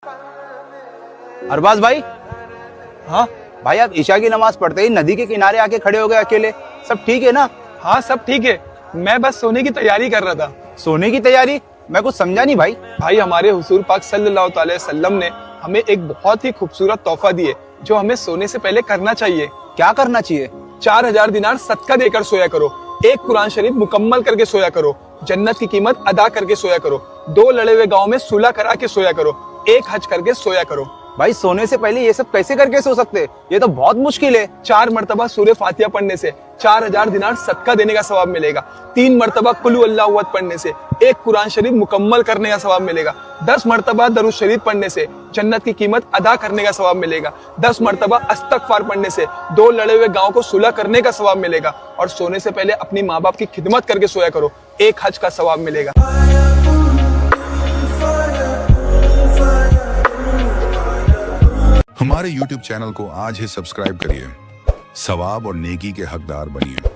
अरबाज भाई। हाँ भाई आप ईशा की नमाज पढ़ते ही नदी के किनारे आके खड़े हो गए अकेले, सब ठीक है ना? हाँ सब ठीक है। मैं बस सोने की तैयारी कर रहा था। सोने की तैयारी? मैं कुछ समझा नहीं भाई। भाई हमारे हुजूर पाक सल्लल्लाहु अलैहि वसल्लम ने हमें एक बहुत ही खूबसूरत तोहफा दिए जो हमें सोने से पहले करना चाहिए। क्या करना चाहिए? 4000 दिनार सदका देकर सोया करो, एक कुरान शरीफ मुकम्मल करके सोया करो, जन्नत की कीमत अदा करके सोया करो, 2 लड़े हुए गाँव में सुलह करा के सोया करो, एक हज करके सोया करो। भाई सोने से पहले ये सब कैसे करके सो सकते? ये तो बहुत मुश्किल है। 4 मरतबा सूरह फातिहा पढ़ने से 4000 दिनार सदका देने का सवाब मिलेगा। 3 मरतबा कुल हु अल्लाहु अहद पढ़ने से एक कुरान शरीफ मुकम्मल करने का सवाब मिलेगा। 10 मरतबा दरूद शरीफ पढ़ने से जन्नत की कीमत अदा करने का सवाब मिलेगा। 10 मरतबा अस्तगफार पढ़ने से 2 लड़े हुए गाँव को सुलह करने का सवाब मिलेगा। और सोने से पहले अपनी माँ बाप की खिदमत करके सोया करो, एक हज का सवाब मिलेगा। हमारे YouTube चैनल को आज ही सब्सक्राइब करिए, सवाब और नेकी के हकदार बनिए।